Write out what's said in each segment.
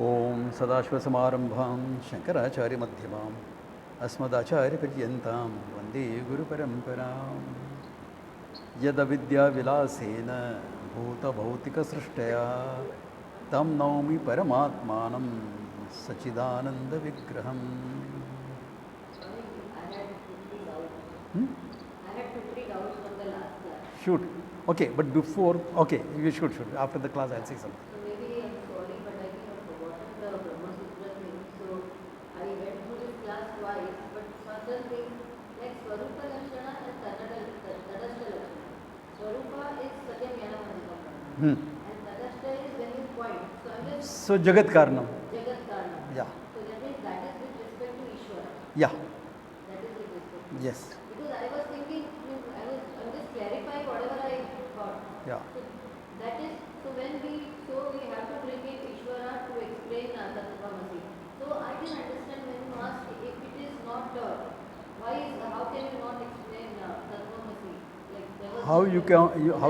ओम सदाशिवसमारंभां शंकराचार्यमध्यमाम् अस्मदाचार्यपर्यन्तां वन्दे गुरुपरम्पराम् यदविद्याविलासेन भूतभौतिकसृष्टया तं नौमि परमात्मानं सच्चिदानन्दविग्रहम्. I had 2-3 doubts from the last class. Shoot. Okay, but before, okay, you should. After the class, I'll say something. So maybe I'm sorry, but I think I've forgotten the Brahma Sutra thing. So I went through this class twice, but certain things like Swarupa Lakshana and Tadashta Lakshana. Swarupa is Satyam Yana Manjana. And Tadashta is when you point. So I'm just... So, Jagat Karanam. Jagat Karanam. Yeah. So that means that is with respect to Ishvara. Yeah. That is with respect to Yes. Because I was thinking, I'm just clarifying whatever I thought. Yeah. So that is, so we have to bring in Ishvara to explain Tattvamasi. So I didn't understand when you asked if it is not, how can you not explain Tattvamasi? Like there was How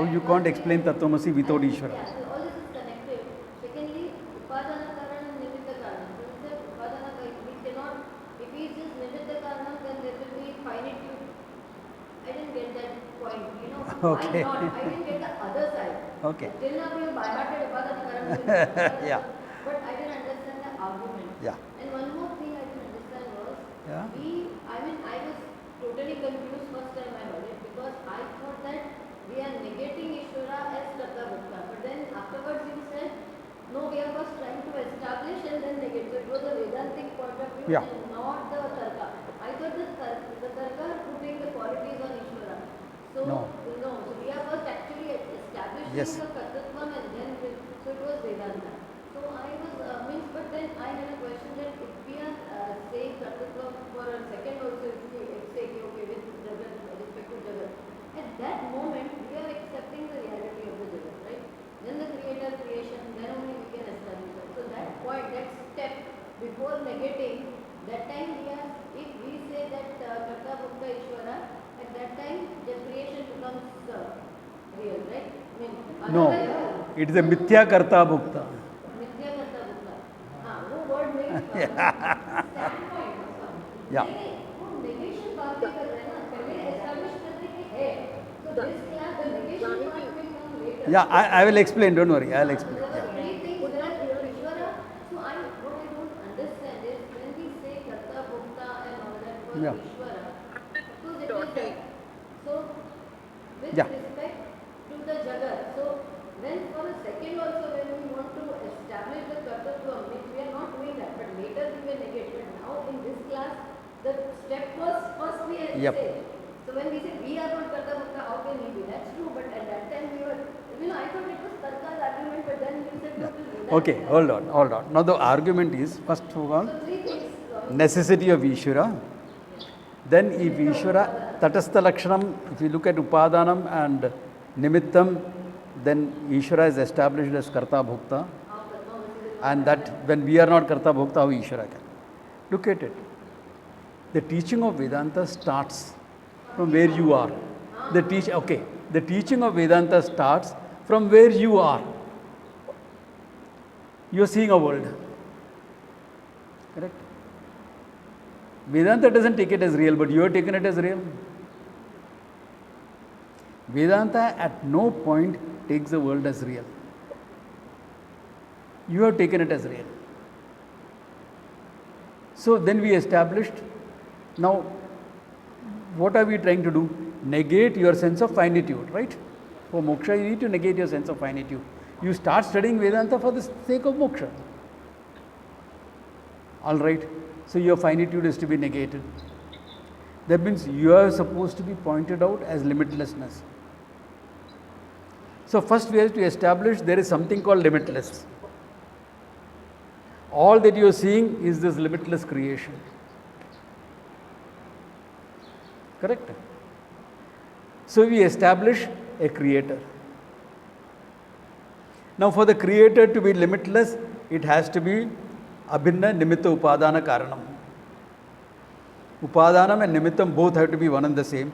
you can't explain Tattvamasi without Ishvara? Yeah, so all this is connected. Secondly, Upadana Karanam, Nimitta Karanam. So we said Upadana Karanam, we cannot, if he is just Nimitta Karanam, then there will be finitude. I didn't get that point, Okay. I didn't get the other side. Okay. Till now we have by-hearted Upadana Karanam. Yeah. But I didn't understand the argument. Yeah. And one more thing I didn't understand was, Yeah. I was totally confused first time I heard it because I thought that we are negating Ishvara as Karta Bhokta. But then afterwards you said, no, we are first trying to establish and then negate. So it was a Vedantic point of view Yeah. and not the Tarka. I thought the Tarka putting the qualities on Ishvara. So, No. So we are first actually establishing Yes. the Kartatvam and then, so it was Vedanta. So I was, but then I had a question that if we are saying Kartatvam for a second also, if we say, okay, with Jagat, respect to Jagat, at that moment we are accepting the reality of the Jagat, right? Then the creator, creation, then only we can establish that. So that point, that step before negating, that time if we say that Karta Bhokta Ishvara, at that time the creation becomes real, right? No, it is a Mithya Karta Bhukta. Mithya Karta Bhokta. No word makes standpoint. Yeah. Negation बात ही कर रहे हैं ना, पहले establish करने की है. So this class, the negation part will come later. Yeah, I will explain, don't worry, I'll explain. There were three things that Ishvara. So what I don't understand is when we say Karta Bhokta and all that for Yeah. Ishvara, so it is that. So with Yeah. respect to the Jagat, so when for a second also when we want to establish the Kartatvam, we are not doing that, but later we will negate. But now in this class, the step was first we had Yep. say. So when we say we are not Karta Bhokta, how can we be? That's true, but at that time we were, I thought it was Tarka's argument, but then we said no, it is Okay, hold on. Now the argument is, first of all, So three things. necessity of Ishvara. Then if Ishvara, Tatastha Lakshanam, if you look at Upadanam and Nimittam, then Ishvara is established as Karta Bhokta. And that when we are not Karta Bhokta, how Ishvara can? Look at it. The teaching of Vedanta starts from where you are. The teaching of Vedanta starts from where you are. You are seeing a world. Correct? Vedanta doesn't take it as real, but you are taking it as real. Vedanta at no point takes the world as real. You have taken it as real. So then we established, now what are we trying to do? Negate your sense of finitude, right? For moksha you need to negate your sense of finitude. You start studying Vedanta for the sake of moksha. Alright, so your finitude is to be negated. That means you are supposed to be pointed out as limitlessness. So first we have to establish there is something called limitless. All that you are seeing is this limitless creation. Correct? So we establish a creator. Now for the creator to be limitless, it has to be Abhinna Nimitta Upadana Karanam. Upadanam and Nimittam both have to be one and the same.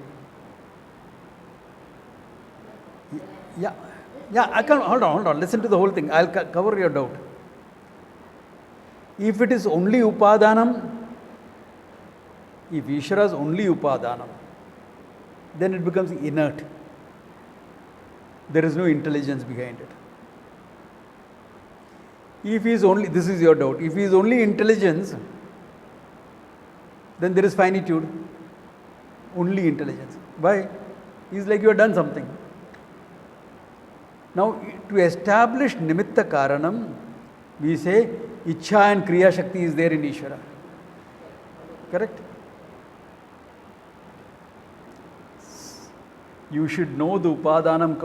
Yeah, I can hold on. Listen to the whole thing. I'll cover your doubt. If it is only Upadanam, if Ishvara is only Upadanam, then it becomes inert. There is no intelligence behind it. If he is only, this is your doubt, if he is only intelligence, then there is finitude. Only intelligence. Why? He is like you have done something. Now, to establish Nimitta Karanam, we say Ichha and Kriya Shakti is there in Ishvara. Correct? You should know the Upadanam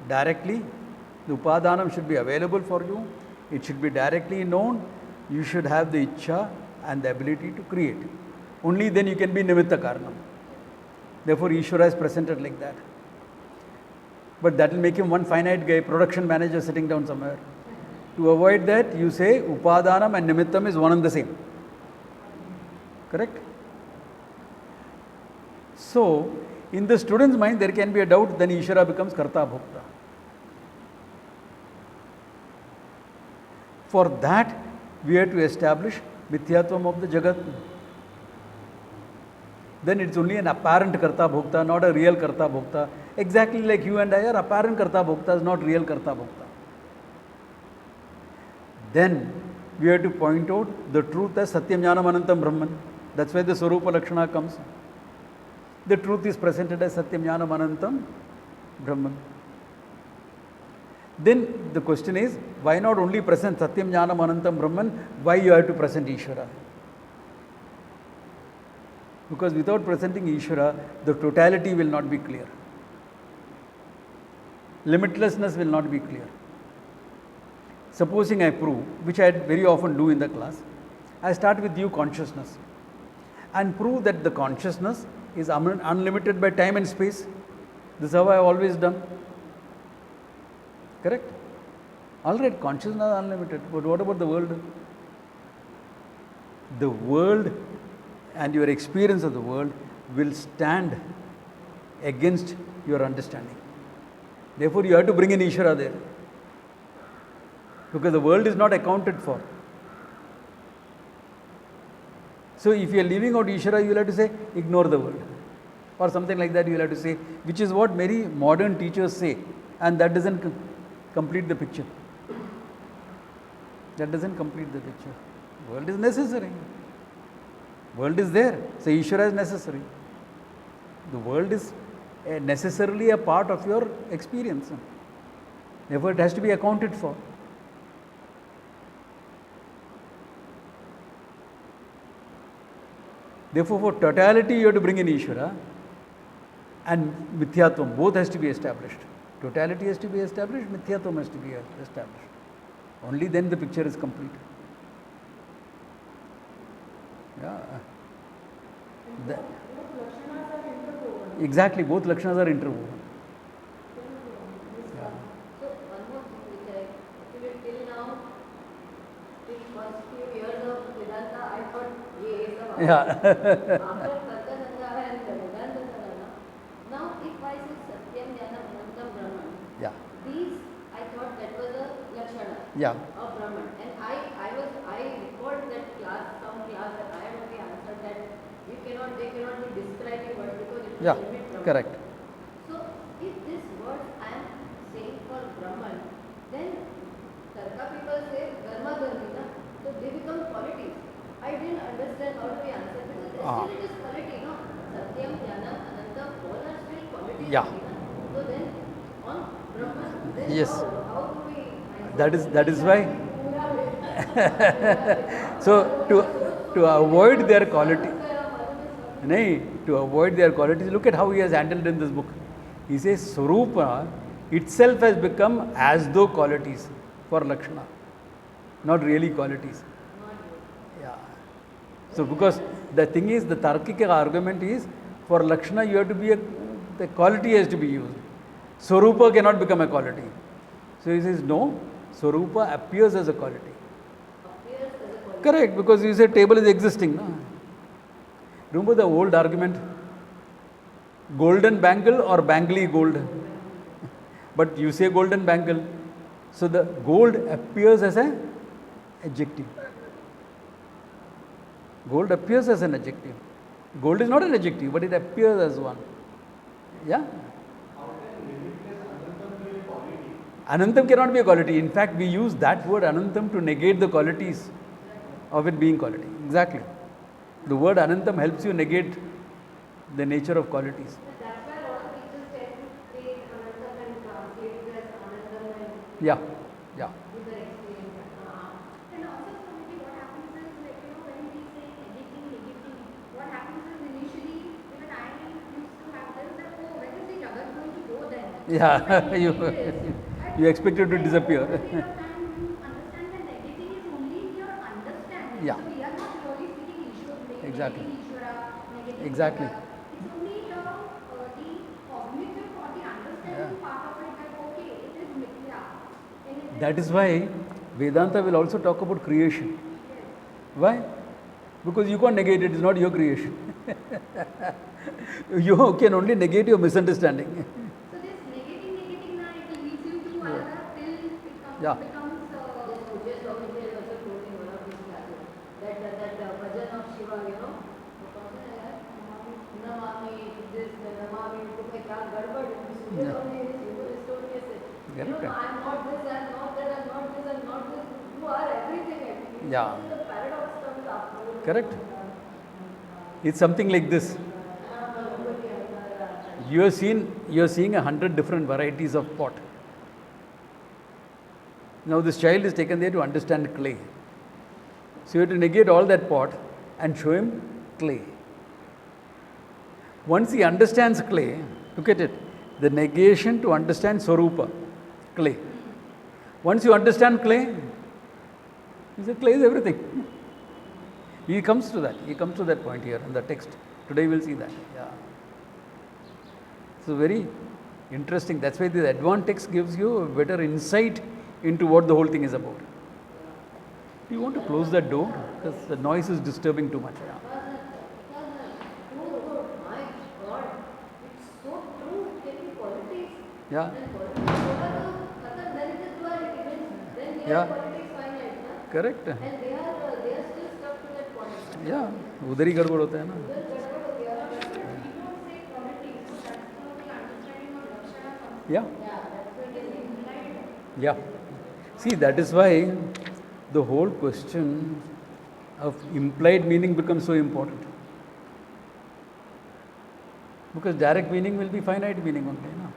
directly. The Upadanam should be available for you. It should be directly known. You should have the Ichha and the ability to create. Only then you can be Nimitta Karanam. Therefore, Ishvara is presented like that. But that will make him one finite guy, production manager sitting down somewhere. To avoid that, you say Upadanam and Nimittam is one and the same. Correct? So, in the student's mind, there can be a doubt, then Ishvara becomes Karta Bhokta. For that, we have to establish Mithyatvam of the Jagat. Then it's only an apparent Karta Bhokta, not a real Karta Bhokta. Exactly like you and I are apparent Karta Bhoktas, not real Karta Bhokta. Then we have to point out the truth as Satyam Jnanam Anantam Brahman. That's why the Swarupa Lakshana comes. The truth is presented as Satyam Jnanam Anantam Brahman. Then the question is, why not only present Satyam Jnanam Anantam Brahman? Why you have to present Ishvara? Because without presenting Ishvara, the totality will not be clear. Limitlessness will not be clear. Supposing I prove, which I very often do in the class, I start with due consciousness and prove that the consciousness is unlimited by time and space. This is how I have always done. Correct? Alright, consciousness is unlimited, but what about the world? The world and your experience of the world will stand against your understanding. Therefore, you have to bring in Ishvara there. Because the world is not accounted for. So, if you are leaving out Ishvara, you will have to say, ignore the world. Or something like that you will have to say, which is what many modern teachers say. And that doesn't complete the picture. That doesn't complete the picture. World is necessary. World is there. So, Ishvara is necessary. The world is necessarily a part of your experience. Therefore, it has to be accounted for. Therefore, for totality, you have to bring in Ishvara and Mithyatvam. Both has to be established. Totality has to be established, Mithyatvam has to be established. Only then the picture is complete. Yeah. Exactly, both lakshanas are interwoven. Yeah. So one more thing which I actually till now, in first few years of Vedanta, I thought ye is the Yeah. After Tarka Sangraha and Vedanta Sangraha, now if I say Satyam Jnanam Anantam Brahman, Yeah. these I thought that was a lakshana Yeah. of Brahman, and I recalled that some class that I had only answered that they cannot be describing words because it Yeah. will limit Brahman. Correct. So if this words I am saying for Brahman, then Tarka people say Dharma Dharmi, na? So they become qualities. I didn't understand how to be answered because still it is quality, no? Satyam, Jnanam, Anantam, all are still qualities. Yeah. So then on Brahman, then Yes. how do we? That is why. So to avoid their quality, to avoid their qualities, look at how he has handled in this book. He says Swarupa itself has become as though qualities for Lakshana, not really qualities. Yeah. So because the thing is, the Tarkika argument is, for Lakshana you have to be the quality has to be used. Swarupa cannot become a quality. So he says no, Swarupa appears as a quality. Correct, because you say table is existing. No? Remember the old argument? Golden bangle or bangly gold? But you say golden bangle. So the gold appears as an adjective. Gold appears as an adjective. Gold is not an adjective, but it appears as one. Yeah? Anantam cannot be a quality. In fact, we use that word Anantam to negate the qualities of it being quality. Exactly. The word Anantam helps you negate the nature of qualities. That's why a lot of teachers tend to take Anantam and translate it as Anandam and Yeah, yeah. with their experience. And also, Swamiji, what happens is, like, when we say editing, negating, what happens is initially, even I used to have this, that, oh, when is the Jagat going to go then? Yeah, When you, it is. you expect it to disappear. Over a period of time, you understand that negating is only in your understanding. Yeah. So we are not really speaking Ishwar, Exactly. negating Ishwara, negating Exactly. Jagat. It's only the cognitive or the understanding part of it that, okay, it is mithya. And it That is why Vedanta will also talk about creation. Why? Because you can't negate it, it's not your creation. You can only negate your misunderstanding. So this negating now, it leads you to another till it Yeah. becomes Yes, Pujya Swamiji has also told in one of his classes that bhajan of Shiva, वो कौन सा है यार? Namami, this, Namami, तो मैं क्या गड़बड़ है? Pujya Swamiji is told कैसे? Correct. I'm not this, I'm not that, I'm not this, I'm not this. You are everything actually. Yeah. The paradox comes after. Correct. It's something like this. You are seeing 100 different varieties of pot. Now this child is taken there to understand clay. So you have to negate all that pot and show him clay. Once he understands clay, look at it. The negation to understand Swarupa, clay. Once you understand clay, he said clay is everything. He comes to that. He comes to that point here in the text. Today we'll see that. Yeah. So very interesting. That's why the advanced text gives you a better insight into what the whole thing is about. Do you want to close that door? Because the noise is disturbing too much. Yeah. My God, it's so true. Taking politics. Yeah. Then politics, then it is duality. Then we Yeah. have politics finite, na? Correct. And they are still stuck to that point. Yeah. उधर ही गड़बड़ होता है ना. उधर गड़बड़ हो गया ना. we don't say politics, so that's how the understanding of lakshana comes. Yeah. Yeah, that's what It it is is. implied. Yeah. See, that is why the whole question of implied meaning becomes so important. Because direct meaning will be finite meaning only. No?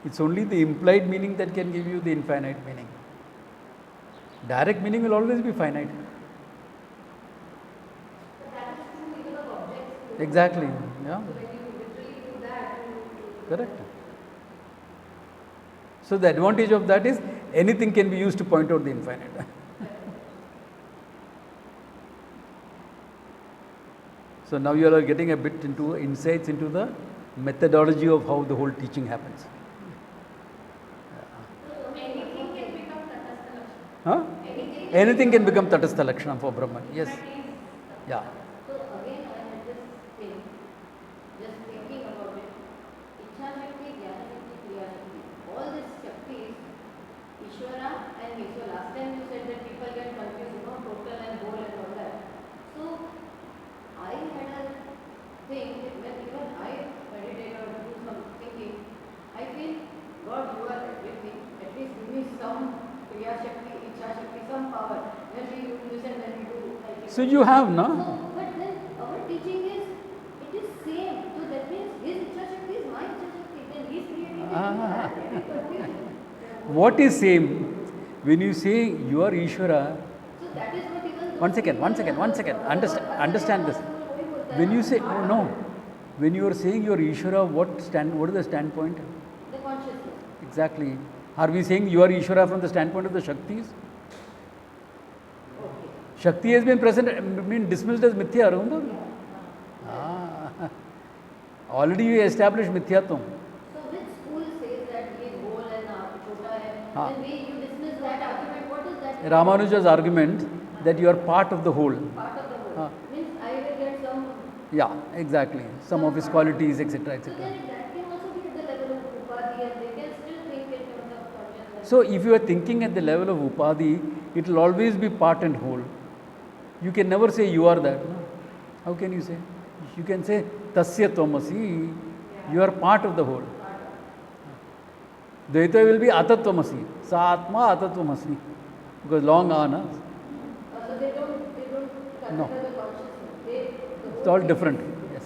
It's only the implied meaning that can give you the infinite meaning. Direct meaning will always be finite. But that is true even of objects. Exactly. Yeah. So when you literally do that, Correct. So the advantage of that is anything can be used to point out the infinite. So now you are getting a bit into insights into the methodology of how the whole teaching happens. Anything can become tatastha lakshana. Huh? Anything can become tatastha lakshana for Brahman. Yes. Yeah. So again, I had this thing, just thinking about it. Ichha Shakti, Jnana Shakti, Kriya Shakti. All these Shaktis, Ishvara and Ishvara. Last time you said that people get confused, total and whole and all that. So I had a thing that when even I meditate or do some thinking, I feel, God, you are everything. At least give me some Kriya Shakti, Ichha Shakti, some power. When we do this and when we do, I think. So you have, no? So, but then our teaching is, it is same. So that means his Ichha Shakti is my Ichha Shakti. Then he is creating it. Ah. It is confusion. What is same? When you say you are Ishvara, So that is what even one second. Understand this. When you say, no, when you are saying you are Ishvara, what is the standpoint? the consciousness. Exactly. Are we saying you are Ishvara from the standpoint of the Shaktis? Okay. Shakti has been dismissed as Mithya, remember? Ah. Already you established Mithyatvam. So which school says that he is whole and chota hai? Ah. Then you dismiss that argument. What is that? Ramanuja's argument that you are part of the whole. Part of the whole. Ah. Means I will get some. Yeah, exactly. Some of his qualities, etc. So etc. then that can also be at the level of upadhi and they can still think in terms of consciousness. So if you are thinking at the level of Upadhi, it will always be part and whole. You can never say you are that. No? How can you say? You can say tasya tvamasi. You are part of the whole. Dvaita will be atatvamasi. Sa atma atatvamasi. Because long ana. So they don't consider No. the consciousness. It's all different. Yes.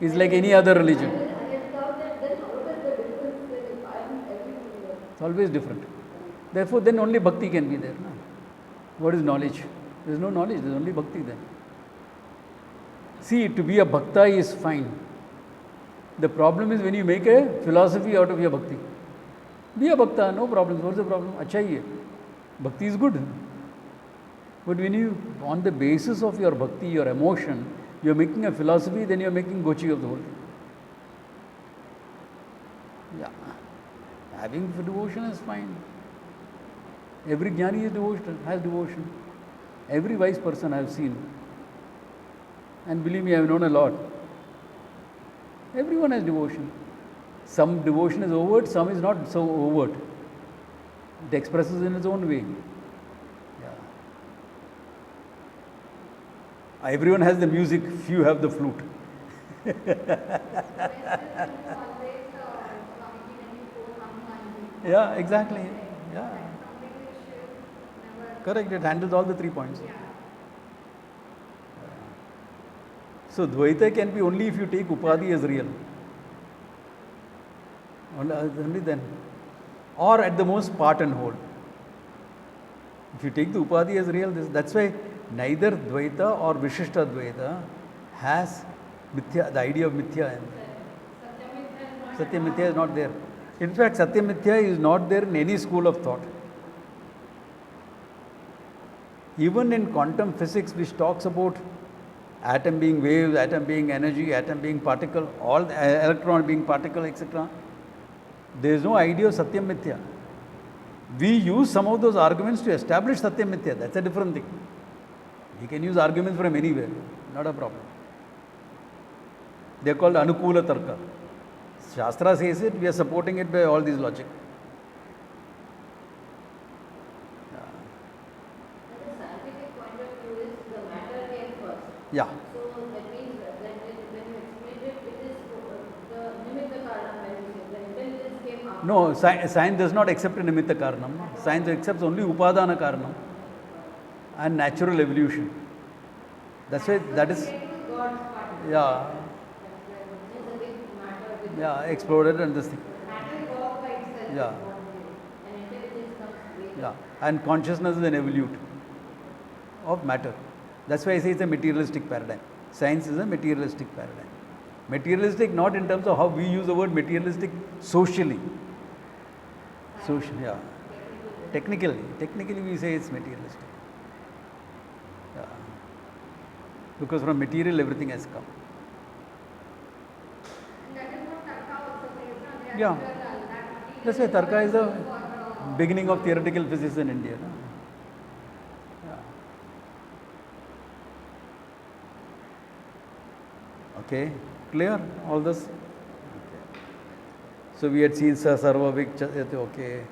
It's like any other religion. I had thought that then what is the difference if I am everywhere? It's always different. Therefore, then only bhakti can be there. No? What is knowledge? There is no knowledge, there is only bhakti then. See, to be a bhakta is fine. The problem is when you make a philosophy out of your bhakti. Be a bhakta, no problem. What's the problem? Acha hi hai. Bhakti is good. But when you, on the basis of your bhakti, your emotion, you are making a philosophy, then you are making gochi of the whole thing. Yeah. Having devotion is fine. Every jnani is devotional, has devotion. Every wise person I have seen. And believe me, I have known a lot. Everyone has devotion. Some devotion is overt, some is not so overt. It expresses in its own way. Yeah. Everyone has the music, few have the flute. Yeah, exactly. Yeah. Correct, it handles all the 3 points. So, Dvaita can be only if you take Upadhi as real. Only then. Or at the most, part and whole. If you take the Upadhi as real, that's why neither Dvaita or Vishishta Dvaita has Mithya, the idea of Mithya. Satya Mithya is not there. In fact, Satya Mithya is not there in any school of thought. Even in quantum physics, which talks about atom being waves, atom being energy, atom being particle, all the electron being particle, etc., there is no idea of Satyam Mithya. We use some of those arguments to establish Satyam Mithya. That's a different thing. You can use arguments from anywhere, not a problem. They are called Anukula Tarka. Shastra says it, we are supporting it by all these logic. Yeah. So that means that when you explained it, it is the nimitta karanam, when you say, the intelligence came after. No, science does not accept a nimitta karanam. Science accepts only upadana karanam and natural evolution. That's why that is, God's part. yeah, It's a big matter. With yeah, exploded and this thing. matter God by itself. Yeah. And intelligence comes later. Yeah, and consciousness is an evolute of matter. That's why I say it's a materialistic paradigm. Science is a materialistic paradigm. Materialistic not in terms of how we use the word materialistic socially. Social, yeah. Technically we say it's materialistic. Yeah. Because from material everything has come. That is what Tarka also says. No? Yeah. That's why Tarka is the beginning of theoretical physics in India. No? Yeah. Okay, clear all this? Okay. So we had seen Sarva Vikchayate, okay.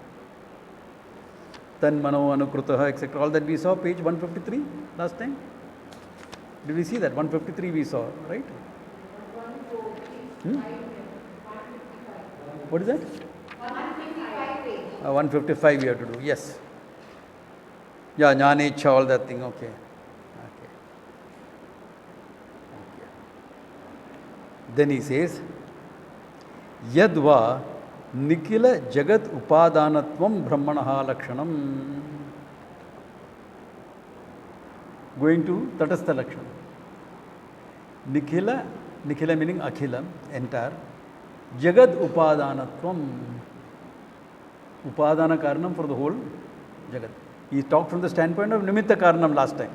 Tan Mano Anukrutaha, etc. All that we saw, page 153 last time. Did we see that? 153 we saw, right? What is that? 155 page. 155 we have to do, yes. Yeah, Jnanecha, all that thing, okay. Then he says, Yadva Nikila Jagat Upadanatvam Brahmanaha Lakshanam. Going to Tatastha Lakshana. Nikhila meaning Akhila, entire. Jagat Upadanatvam. Upadana Karanam for the whole Jagat. He talked from the standpoint of Nimitta Karanam last time.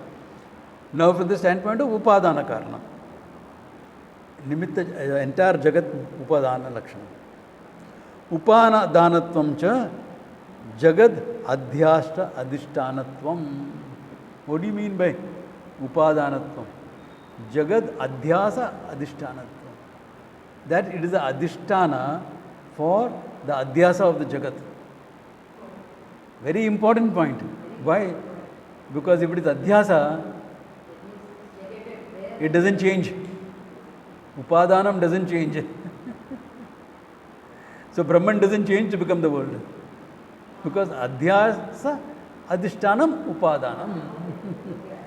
Now from the standpoint of Upadana Karanam. Nimitta, entire Jagat Upadana Lakshana. Upadanatvam cha Jagad Adhyashta Adhishtanatvam. What do you mean by Upadanatvam? Jagad Adhyasa Adhishtanatvam. That it is the Adhishtana for the Adhyasa of the Jagat. Very important point. Why? Because if it is Adhyasa, It doesn't change. Upadanam doesn't change. So Brahman doesn't change to become the world. Because adhyasa, adhishtanam, upadanam.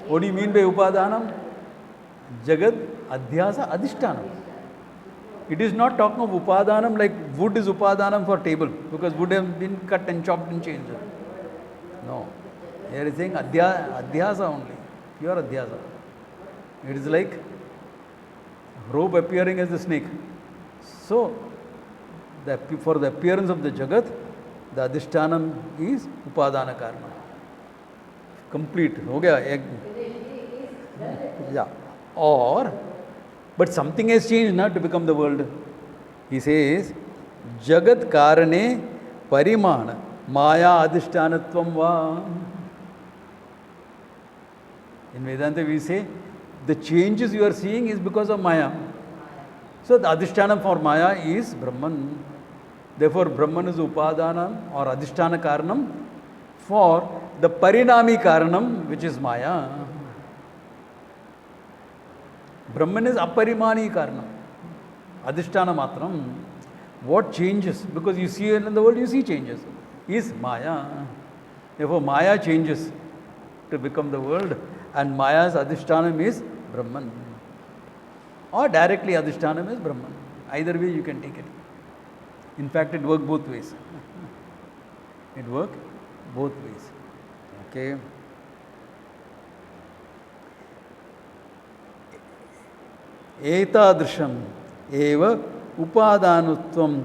What do you mean by upadanam? Jagat, adhyasa, adhishtanam. It is not talking of upadanam like wood is upadanam for table, because wood has been cut and chopped and changed. No. Here is saying adhyasa only, pure adhyasa. It is like rope appearing as a snake. So, for the appearance of the Jagat, the adhishtanam is upadana karma. Complete. Ho gaya. Yeah. Or, but something has changed now to become the world. He says, Jagat karane parimana maya adhishtanatvam va. In Vedanta we say, the changes you are seeing is because of Maya. So the adhishtanam for Maya is Brahman. Therefore Brahman is upadana or adhishtana karanam for the parinami karanam, which is Maya. Brahman is aparimani karanam. Adhishtana matram. What changes? Because you see in the world, you see changes. Is Maya. Therefore Maya changes to become the world. And Maya's adhishtanam is Brahman. Or directly adhishtanam is Brahman. Either way you can take it. In fact, it works both ways. It works both ways. Okay. Etadrisham eva upadanutvam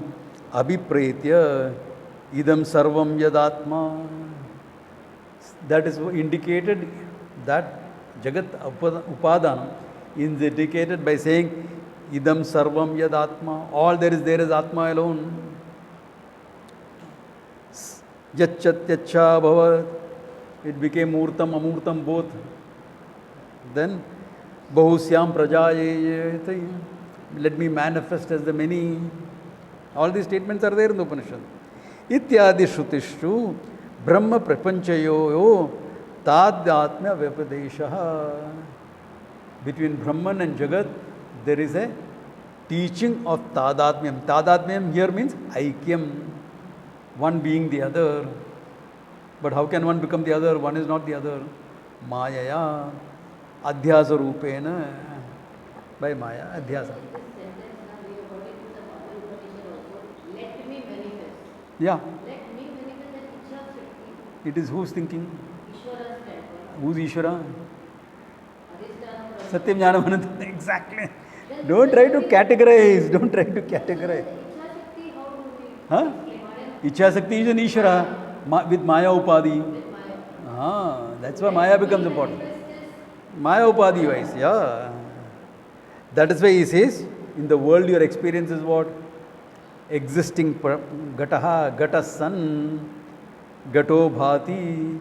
abhipretya idam sarvam yadatma. That is indicated, that Jagat Upadanam is indicated by saying idam sarvam yad atma. All there is Atma alone. Jachatyacha bhavat. It became Murtam, Amurtam both. Then Bahusyam Prajayate. Let me manifest as the many. All these statements are there in the Upanishad. Ityadi Shrutishtu Brahma Prapanchayo Tadhyatma Vyapadesha. Between Brahman and Jagat, there is a teaching of Tadatmyam. Tadatmyam here means Aikyam, one being the other. But how can one become the other? One is not the other. Mayaya, Adhyasa Rupena, by Maya, Adhyasa. Let me manifest. Yeah. Let me manifest that Ichha Shakti. It is who's thinking? Ishvara's standpoint. Who's Ishvara? Adhisthana Satyam Jnanam Anantam. Exactly. Don't try to categorize. Don't try to categorize. Ichha Shakti, how do we Huh? explain? Ichha Sakti is an Ishvara with Maya Upadhi. With Maya. Ah, that's why Maya becomes important. Maya Upadhi wise, yeah. That is why he says, in the world your experience is what? Existing Gataha, Gata San, Gato Bhati,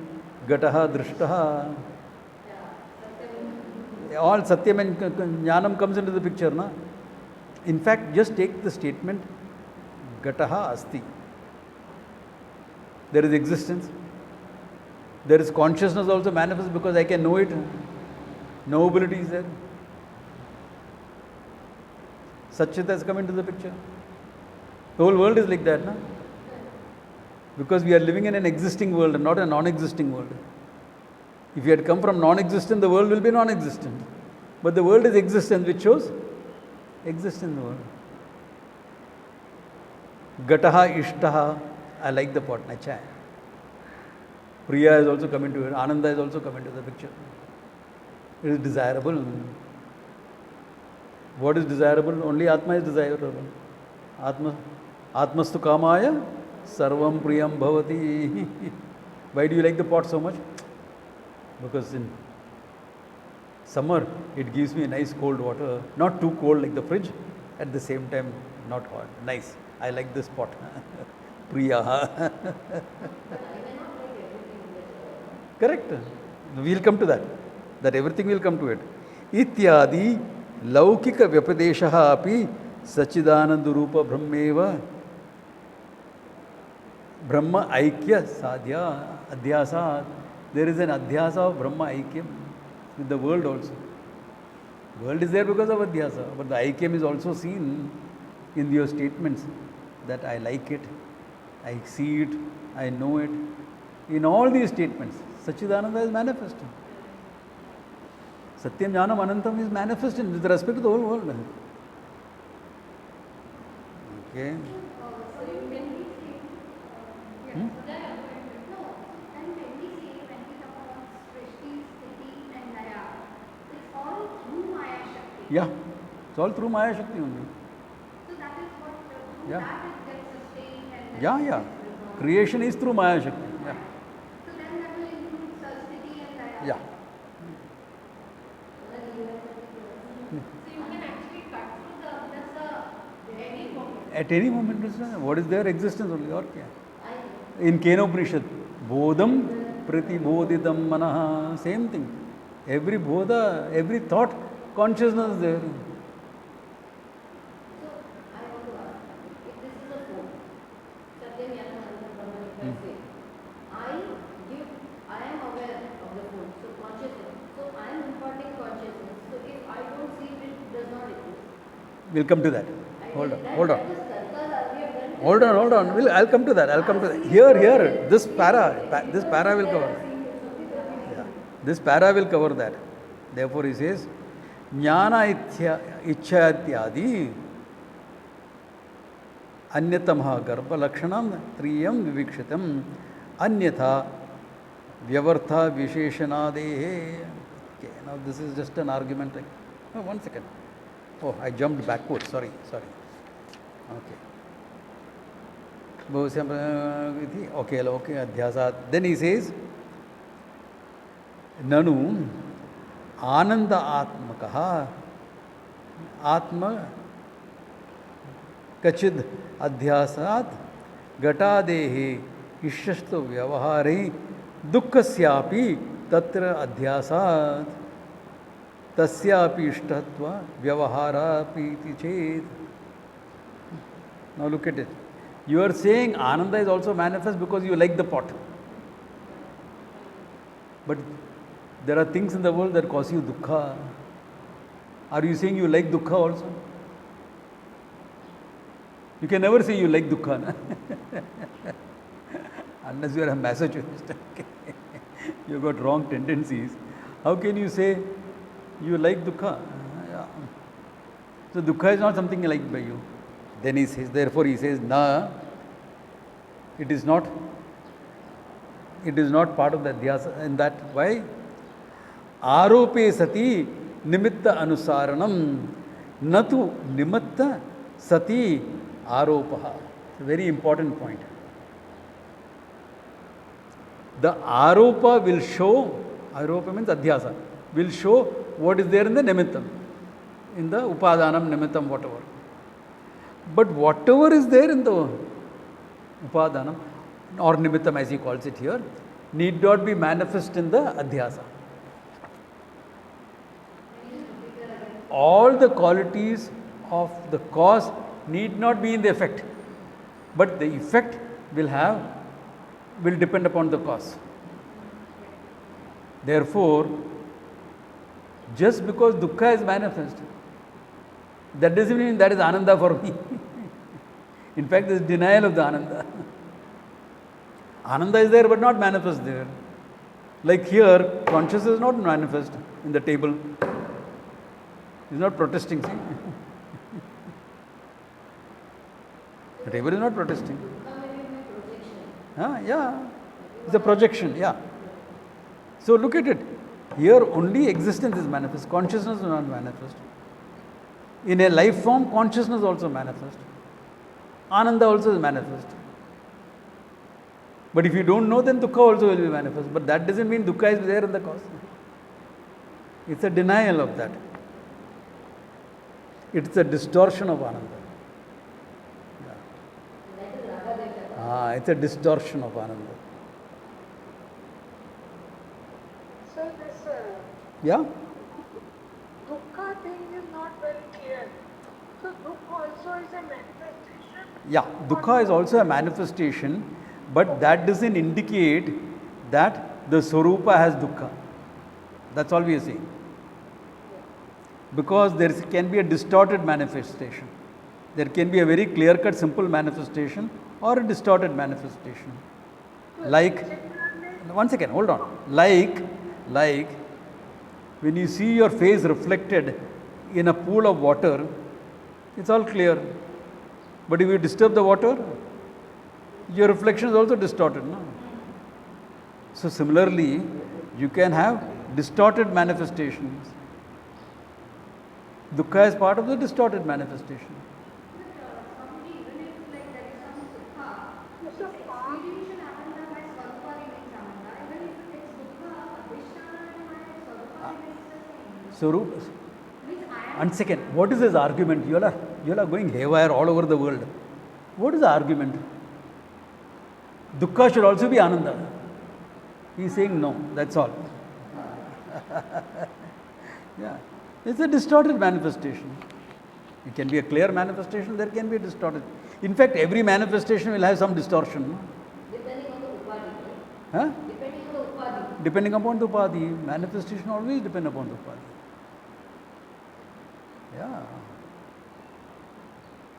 Gataha Drishtaha. All Satyam and Jnanam comes into the picture, na? In fact, just take the statement, Gataha Asti. There is existence. There is consciousness also manifest because I can know it. Knowability is there. Satchit has come into the picture. The whole world is like that, na? Because we are living in an existing world and not a non-existing world. If you had come from non-existent, the world will be non-existent. But the world is existence, which shows existence in the world. Gataha Ishtaha. I like the pot. Acha. Priya has also come into it. Ananda has also come into the picture. It is desirable. What is desirable? Only Atma is desirable. Atmastu kamaya sarvam priyam bhavati. Why do you like the pot so much? Because in summer it gives me nice cold water. Not too cold like the fridge. At the same time not hot. Nice. I like this pot. Priya. Correct. We will come to that. That everything will come to it. Ityadi laukika vyapadeshaha api sachidananda rupa brahmeva brahma aikya sadhya adhyasa. There is an adhyasa of brahma aikyam with the world also. World is there because of adhyasa, but the IKM is also seen in your statements that I like it, I see it, I know it. In all these statements, Sachidananda is manifest. Satyam Jnanam Anantam is manifest with respect to the whole world. Okay. So you can we say, Hmm? no, and when we say, when we talk about Srishti, Sthiti and Laya, it's all through Maya Shakti. Yeah, it's all through Maya Shakti only. So that is what, through Yeah. that it gets sustained and then Yeah, yeah. Creation is through Maya Shakti. Yeah. So then that will include Sthiti and Laya. Yeah. So you can actually cut through the Abhyasa at any moment. At any moment, what is their existence only? Or kya? I In Kenopanishad, Bodham Pratibodhitam Manaha, same thing. Every bodha, every thought, consciousness is there. So I want to ask, if this is a phone, Satyam Jnanam Anantam Brahman, if I say, I am aware of the phone, so consciousness. So I am imparting consciousness. So if I don't see it, it does not exist. We'll come to that. I Hold mean, on, that- hold that on. is Sarkar we have done. Hold on. I'll come to that. Here, this para will cover. Yeah. This para will cover that. Therefore, he says, Jnana Ichcha Ityadi Anyatamaha Garbha Lakshanam Triyam Vivikshitam Anyatha Vyavartha Visheshanadehe. Okay, now this is just an argument. Oh, 1 second. Oh, I jumped backwards. Sorry. Okay. Okay, Adhyasa. Then he says, Nanu Ananda Atmakaha Atma Kachid Adhyasat Gatadehi Ishashto Vyavahari Dukkasyapi Tatra Adhyasat Tasyapi Ishtatva Vyavaharapi iti chet. Now look at it. You are saying Ananda is also manifest because you like the pot. But there are things in the world that cause you dukkha. Are you saying you like dukkha also? You can never say you like dukkha, na? Unless you are a masochist. You got wrong tendencies. How can you say you like dukkha? Yeah. So dukkha is not something liked by you. Then he says, therefore he says, na, it is not part of the adhyasa. And that, why? Arope sati nimitta anusaranam natu nimitta sati aropaha. It's a very important point. The aropa will show, aropa means adhyasa, will show what is there in the nimittam, in the upadanam, nimittam, whatever. But whatever is there in the upadanam or nimittam as he calls it here, need not be manifest in the adhyasa. All the qualities of the cause need not be in the effect, but the effect will depend upon the cause. Therefore, just because dukkha is manifest, that doesn't mean that is ananda for me. In fact, there is denial of the ananda. Ananda is there but not manifest there. Like here, consciousness is not manifest in the table. It's not protesting, see. The table is not protesting. Yeah, it's a projection, yeah. So look at it. Here only existence is manifest, consciousness is not manifest. In a life form, consciousness also manifest. Ananda also is manifest. But if you don't know, then dukkha also will be manifest. But that doesn't mean dukkha is there in the cause. It's a denial of that. It's a distortion of Ananda. It's a distortion of Ananda. So this Yeah? dukkha thing is not very clear. So dukkha also is a manifestation? Yeah, dukkha is also a manifestation, but that doesn't indicate that the Swarupa has dukkha. That's all we are saying. Because there can be a distorted manifestation. There can be a very clear-cut, simple manifestation or a distorted manifestation. Like, one second, hold on. Like when you see your face reflected in a pool of water, it's all clear. But if you disturb the water, your reflection is also distorted. No? So similarly, you can have distorted manifestations. Dukkha is part of the distorted manifestation. Swamiji, even if like there is some sukha, experiential ananda by swarupa remains ananda. Even if it's dukkha, adhisthana and my swarupa remains the same. Swarup. Means I am. And second, what is his argument? You all are going haywire all over the world. What is the argument? Dukkha should also be Ananda. He is saying no, that's all. Yeah, it's a distorted manifestation. It can be a clear manifestation, there can be a distorted. In fact, every manifestation will have some distortion. Depending on the upadhi. Huh? Depending on the upadhi. Depending upon the upadhi. Manifestation always depend upon the upadhi. Yeah.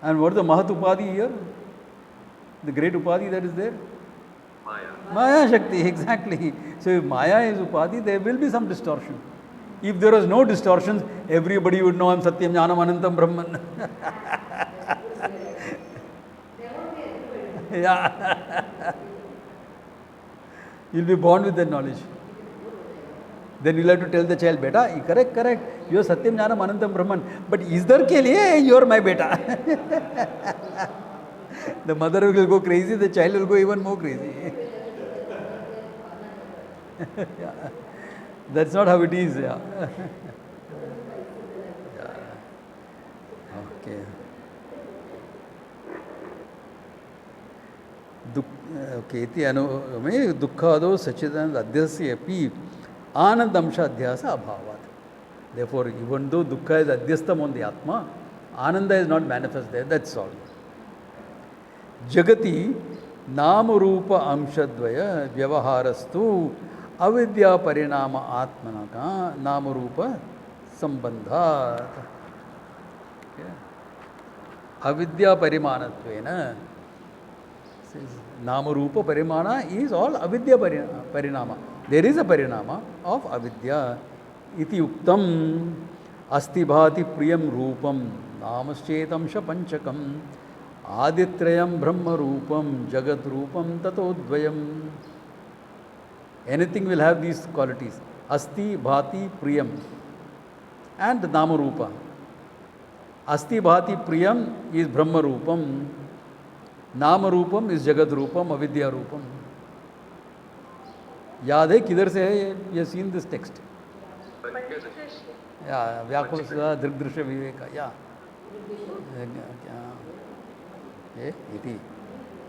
And what is the Mahat Upadhi here? The great Upadhi that is there? Maya Shakti, exactly. So if Maya is Upadhi, there will be some distortion. If there was no distortions, everybody would know I'm Satyam Jnanam Anantam Brahman. There won't be everybody. Yeah. You'll be born with that knowledge. Then you'll have to tell the child, beta, correct, you are Satyam Jnanam Anantam Brahman. But idhar ke liye you are my beta. The mother will go crazy, the child will go even more crazy. Yeah. That's not how it is. Yeah. Yeah. Okay. Okay. Iti anuvame dukkado sachidananda adhyasya api anandamsha adhyasa abhavat. Therefore, even though dukkha is adhyastam on the atma, ananda is not manifest there. That's all. Jagati namarupa amshadvaya vyavaharastu avidya parinama atmanaka namarupa sambandhat. Avidya parimanattvena. Namarupa parimana is all avidya parinama. There is a parinama of avidya. Iti uktam asti bhati priyam rupam namaschetamsha panchakam aditrayam brahma rupam jagat rupam tatodvayam. Anything will have these qualities. Asti bhati priyam and namarupa. Asti bhati priyam is brahma rupam. नाम रूपम इस जगत रूपम अविद्या रूपम. याद है किधर से है ये सीन दिस टेक्स्ट? या व्याकुल दृग्दृश्य विवेक या इति.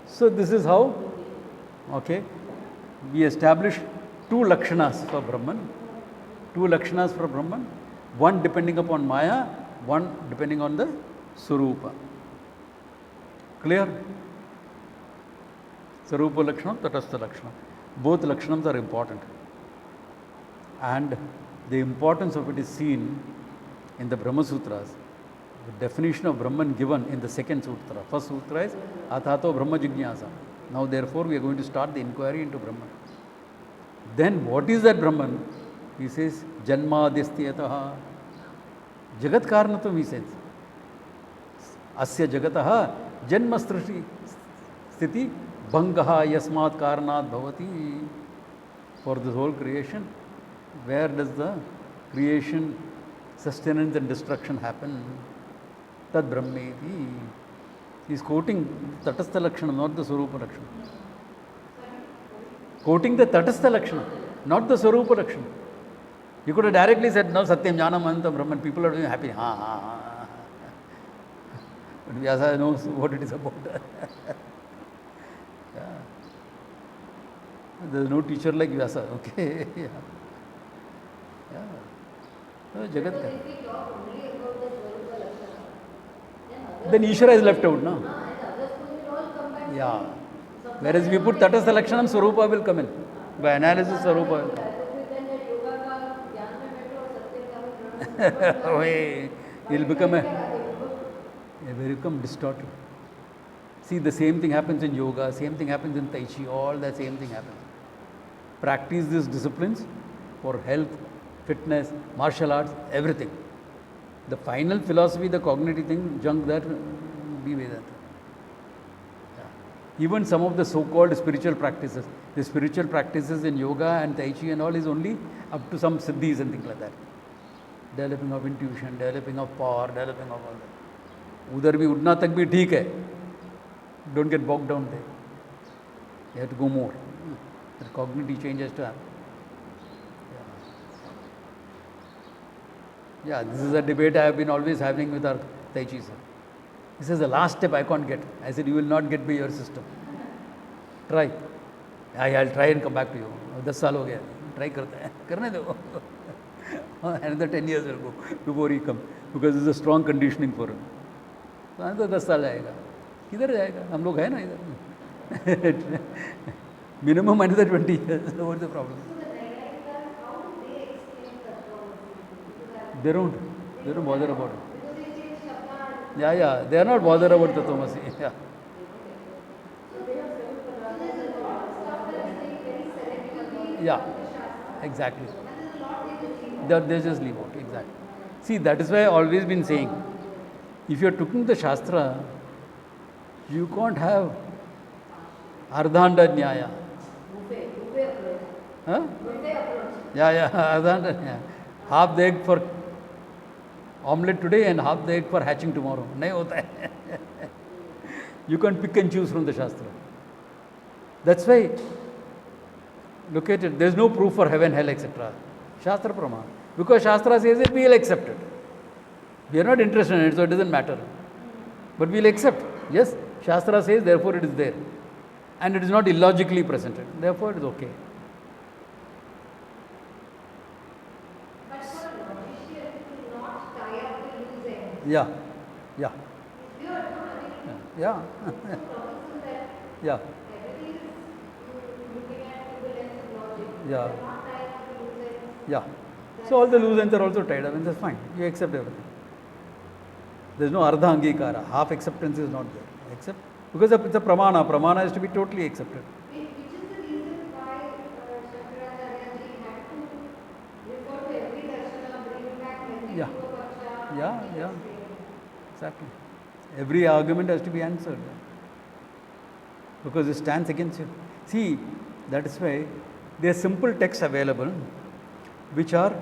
So this is how, okay, we establish two lakshanas for Brahman. Two lakshanas for Brahman, one depending upon Maya, one depending on the Swarupa. Clear? Sarupa Lakshanam, Tatastha Lakshanam. Both Lakshanams are important. And the importance of it is seen in the Brahma Sutras. The definition of Brahman given in the second sutra. First sutra is Athato Brahma Jignasa. Now therefore we are going to start the inquiry into Brahman. Then what is that Brahman? He says Janmadistiyataha. Jagat Karnatam he says. Asya Jagataha Janma Sthiti Bhangaha Yasmat Karanat Bhavati. For this whole creation, where does the creation, sustenance and destruction happen? Tad Brahmeti. He is quoting Tatastha Lakshana, not the Swarupa Lakshana. Quoting the Tatastha Lakshana, not the Swarupa Lakshana. You could have directly said, no, Satyam Jnanam Anantam Brahman. People are doing happy. But Vyasa knows what it is about. Yeah. There is no teacher like Vyasa. Okay. Yeah. Yeah. So, Jagat. Because if we talk only about the Swarupa Lakshana, Then Ishvara is left out, no? and others will all come back. Yeah. Whereas we put Tatastha Lakshanam, Swarupa will come in. By analysis, Swarupa will come. Then that yoga ka jnana mein baitho aur satya ka He'll become will become distorted. See, the same thing happens in yoga, same thing happens in Tai Chi, all the same thing happens. Practice these disciplines for health, fitness, martial arts, everything. The final philosophy, the cognitive thing, junk that, be Vedanta. Yeah. Even some of the so-called spiritual practices, the spiritual practices in yoga and Tai Chi and all is only up to some siddhis and things like that. Developing of intuition, developing of power, developing of all that. Udhar bhi udna tak bhi theek hai. Don't get bogged down there. You have to go more. The cognitive change has to happen. Yeah, this is a debate I have been always having with our Tai Chi sir. He says, the last step I can't get. I said, you will not get by your system. Try. I'll try and come back to you. 10 साल हो गया. Try करते हैं. करने दो. Another 10 years will go before he comes. Because this is a strong conditioning for him. तो another 10 साल जाएगा. किधर जाएगा? हम लोग हैं ना इधर. Minimum another 20 years. What's the problem? They don't bother about it. Yeah, they are not bothered about Tatvamasi. Yeah. Yeah, exactly. They just leave out, exactly. See, that is why I have always been saying, if you are taking the Shastra, you can't have Ardhanda Nyaya. Huh? Yeah, Ardhanda Nyaya. Half the egg for omelette today and half the egg for hatching tomorrow. Nahi hota hai. You can't pick and choose from the Shastra. That's why, look at it, there is no proof for heaven, hell, etc. Shastra Praman. Because Shastra says it, we will accept it. We are not interested in it, so it doesn't matter. But we will accept. Yes, Shastra says, therefore it is there. And it is not illogically presented. Therefore it is okay. But for a logician, it will not tie up the loose ends. Yeah. It's weird, no? I mean, Yeah. it's so troublesome that Yeah. everything is looking at through the lens of logic. Yeah. You're not tying up the loose ends. Yeah. So all the loose ends are also tied up, and that's fine. You accept everything. There is no ardha angikara. Half acceptance is not there. Accept. Because it's a pramana. Pramana has to be totally accepted. Which is the reason why Shankaracharya ji had to refer to every darshana, bring back every Yeah. Purva Yeah, Paksha, yeah. explain. Exactly. Every argument has to be answered. Because it stands against you. See, that is why there are simple texts available which are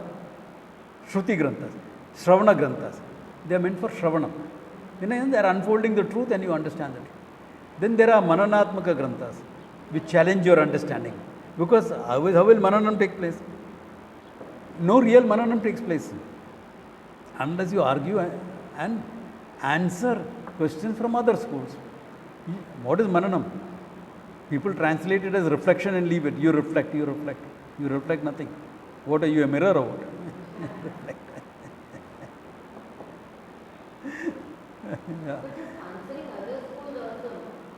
Shruti Granthas, Shravana Granthas. They are meant for Shravana. They are unfolding the truth and you understand it. Then there are Mananatmaka Granthas which challenge your understanding. Because how will Mananam take place? No real Mananam takes place. Unless you argue and answer questions from other schools. What is Mananam? People translate it as reflection and leave it. You reflect. You reflect nothing. What are you, a mirror or what? Yeah. But just answering other schools also,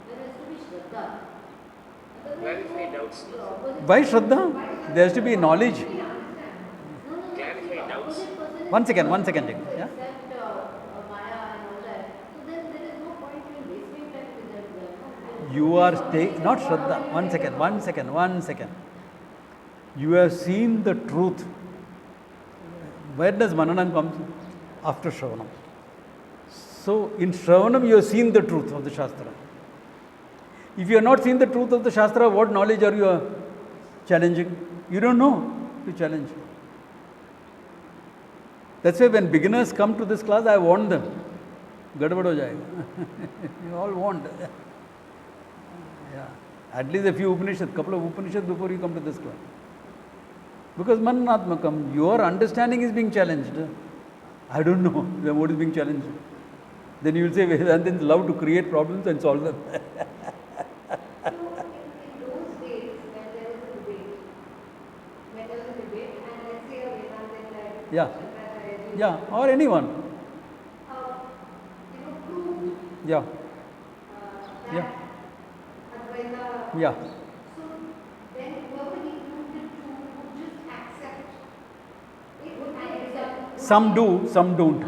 there has to be Shraddha. Clarify doubts. Why Shraddha? There has to be knowledge. Clarify doubts. One second, Jagan. Yeah? Except Maya and all that. So then there is no point in wasting time with them. You are not Shraddha. One second. You have seen the truth. Where does Mananam come? After Shravanam. So in Shravanam you have seen the truth of the Shastra. If you have not seen the truth of the Shastra, what knowledge are you challenging? You don't know to challenge. That's why when beginners come to this class, I warn them. Gadbad ho jayega. You all warned. Yeah. At least a few Upanishads, couple of Upanishads before you come to this class. Because Mananatmakam, your understanding is being challenged. I don't know what is being challenged. Then you will say Vedantins love to create problems and solve them. So in those days when there was a debate, and let's say a Vedantin like Yeah. Shankaracharya ji, Yeah, or anyone. proved Yeah, that Yeah. Advaita. yeah. So then whoever he proved it to would just accept it and accept. Some do, some don't.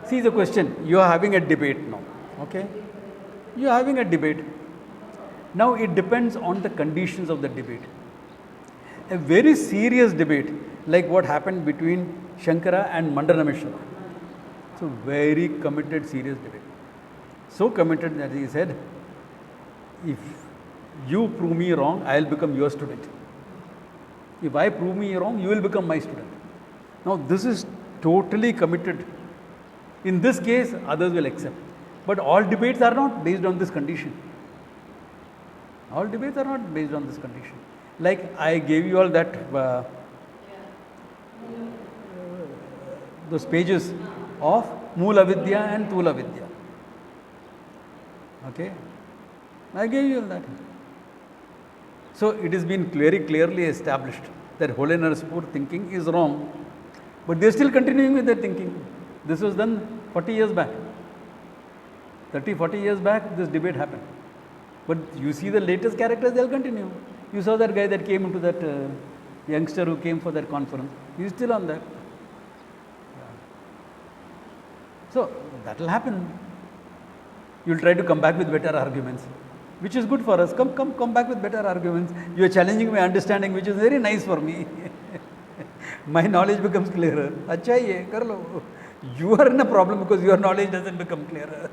See the question, you are having a debate now, okay? You are having a debate. Now it depends on the conditions of the debate. A very serious debate, like what happened between Shankara and Mandana Mishra. So very committed, serious debate. So committed that he said, if you prove me wrong, I will become your student. If I prove me wrong, you will become my student. Now this is totally committed. In this case, others will accept. But all debates are not based on this condition. All debates are not based on this condition. Like I gave you all that, those pages of Moola Vidya and Tula Vidya. Okay? I gave you all that. So it has been very clearly established that Holy Narsipur thinking is wrong, but they are still continuing with their thinking. This was done 40 years back. 30, 40 years back, this debate happened. But you see the latest characters, they'll continue. You saw that guy that came into that youngster who came for that conference. He's still on that. Yeah. So that will happen. You'll try to come back with better arguments, which is good for us. Come back with better arguments. You are challenging my understanding, which is very nice for me. My knowledge becomes clearer. Acha hi hai, kar lo. You are in a problem because your knowledge doesn't become clearer.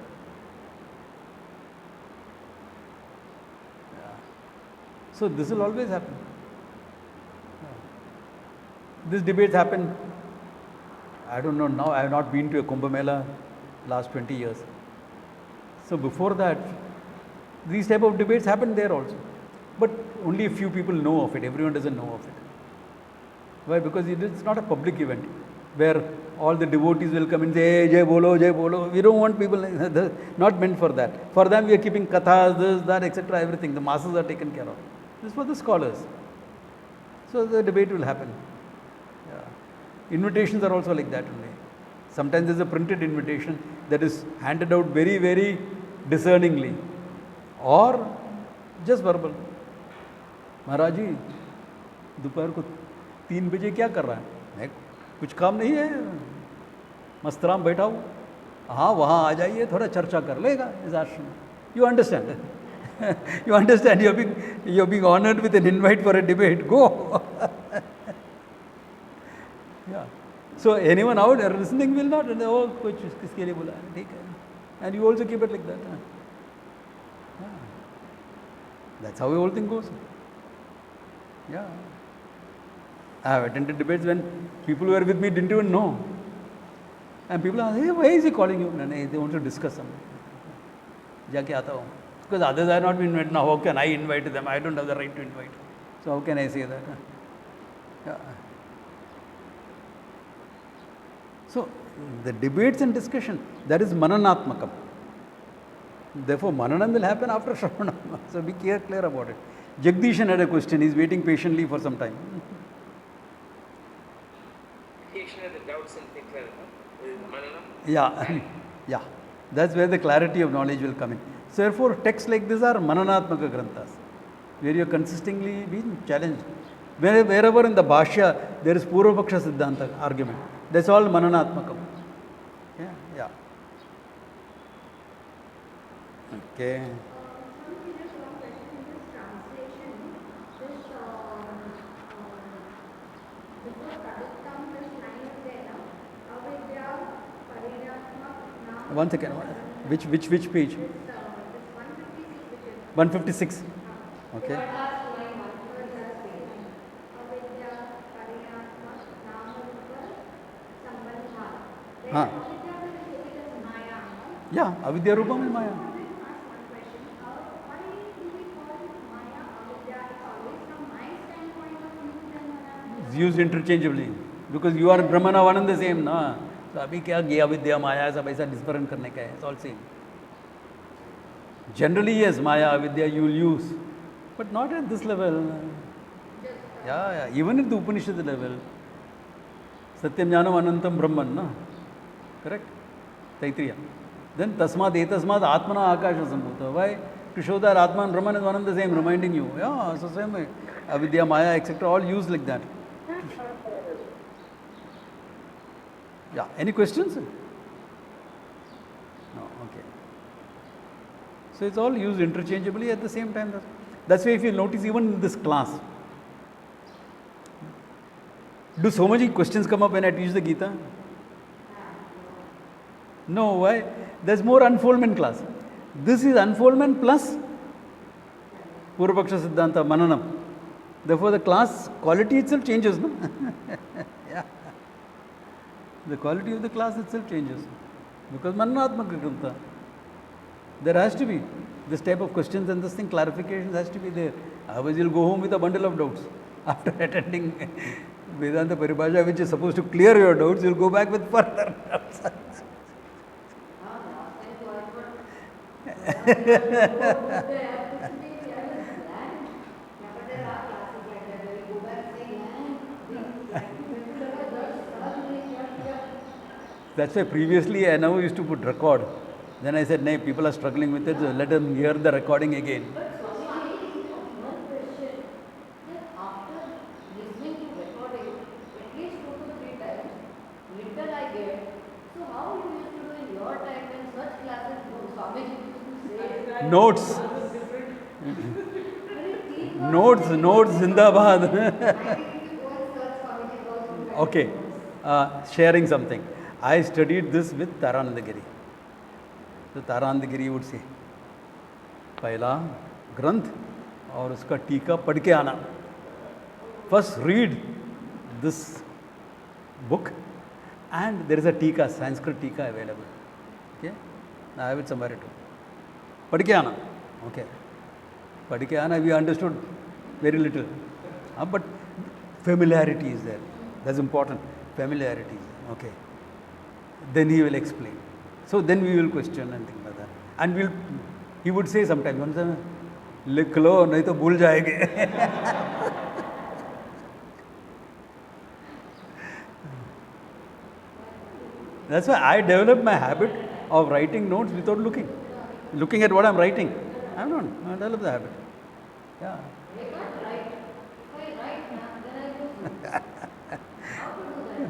So this will always happen. These debates happen. I don't know now. I have not been to a Kumbh Mela last 20 years. So before that, these type of debates happen there also. But only a few people know of it. Everyone doesn't know of it. Why? Because it's not a public event where all the devotees will come and say, hey, Jai Bolo, Jai Bolo. We don't want people, not meant for that. For them, we are keeping kathas, this, that, etc. Everything. The masses are taken care of. This is for the scholars. So the debate will happen. Yeah. Invitations are also like that only. Sometimes there is a printed invitation that is handed out very, very discerningly. Or just verbal. महाराज जी दोपहर को 3 बजे क्या कर रहा है? कुछ काम नहीं है, मस्तराम बैठा हूँ. हाँ वहाँ आ जाइए, थोड़ा चर्चा कर लेगा इस आश्रम में. You understand? You understand? You're being honored with an invite for a debate. Go. Yeah. So anyone out there listening will not. Oh, कुछ किसके लिए बोला? ठीक है. And you also keep it like that. Yeah. That's how the whole thing goes. Yeah. I have attended debates when people who were with me didn't even know. And people are, hey, why is he calling you? No, they want to discuss something. जाके आता हूँ. Because others are not been invited. Now how can I invite them? I don't have the right to invite. So how can I say that? Yeah. So the debates and discussion, that is mananatmakam. Therefore mananam will happen after Shravanam. So be clear about it. Jagdishan had a question. He is waiting patiently for some time. The doubts and things like that. Yeah, yeah. That's where the clarity of knowledge will come in. So therefore, texts like this are mananatmaka granthas, where you are consistently being challenged. Wherever in the Bhashya there is Purvapaksha Siddhanta argument, that's all mananatmakam. Yeah, yeah. Okay. Just one question in this translation. This before Kaduttam, this line is there now. Avidya, Parinatmak, Nam. One second. Which page? This 156, which is 156. Okay. Avidya, Parinatmak, Namarupa, Sambandha. Then Huh. Avidya will take it as Maya. Yeah, avidya rupam is Maya. Ask one question. Why do we call it Maya, Avidya? It's always from my standpoint of view than Maya. It's used interchangeably because you are Brahmana, one and the same, na. So अभी क्या गया विद्या माया सब ऐसा डिस्परन करने का है. It's all same. Generally yes, Maya, Avidya you will use, but not at this level. Yeah, even at the Upanishad level. Satyam Jnanam Anantam Brahman, na? Correct? Taitriya. Then Tasmad Etasmad Atmana Akasha Sambhuta. Why? To show that Atman and Brahman is one and the same, reminding you. Yeah, so same way. Avidya, Maya, etc. all used like that. Yeah. Any questions? No. Okay. So it's all used interchangeably at the same time. That's why if you notice even in this class, do so many questions come up when I teach the Gita? No, why? There's more unfoldment class. This is unfoldment plus Purvapaksha Siddhanta Mananam. Therefore, the class quality itself changes, no? Yeah. The quality of the class itself changes. Because Mananatmaka Grantha. There has to be this type of questions and this thing, clarifications has to be there. Otherwise, you'll go home with a bundle of doubts. After attending Vedanta Paribhasa, which is supposed to clear your doubts, you'll go back with further doubts. That's why previously I never used to put record. Then I said, "Nay, people are struggling with it, so let them hear the recording again." But Swami, one question. After listening to recording at least 2 to 3 times, little I get. So how you used to do in your time when such classes go? Swami used to say Notes. Notes, Zindabad. Okay, sharing something. I studied this with Taranandagiri. So Taranandagiri would say, पहला ग्रंथ और उसका टीका पढ़ के आना. First read this book and there is a टीका, Sanskrit टीका available. Okay, I have it somewhere too. पढ़ के आना. Okay. पढ़ के आना, we understood very little. But familiarity is there. That's important. Familiarity. Okay. Then he will explain. So then we will question and things like that. And he would say sometimes, लिख लो नहीं तो भूल जाएंगे. That's why I developed my habit of writing notes without looking at what I'm writing. I developed the habit. Yeah.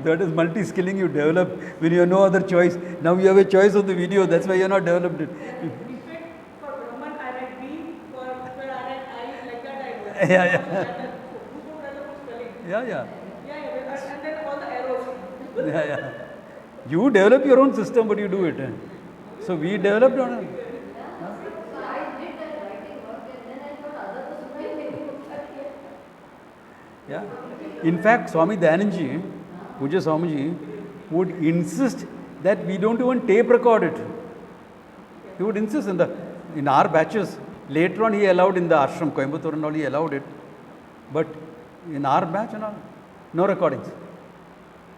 That is multi-skilling you develop when you have no other choice. Now you have a choice of the video, that's why you have not developed it. In fact, for Brahman, I write B, for Ishwar, I write I, like that I work. Yeah. Yeah, and then all the arrows. Yeah. You develop your own system, but you do it. So we developed on it. So I did that writing work and then I thought others were surprised. Yeah. In fact, Swami Dayananji, Puja Swamiji, would insist that we don't even tape record it. He would insist in our batches. Later on, he allowed in the ashram, Coimbatore and all, he allowed it. But in our batch and all, no recordings.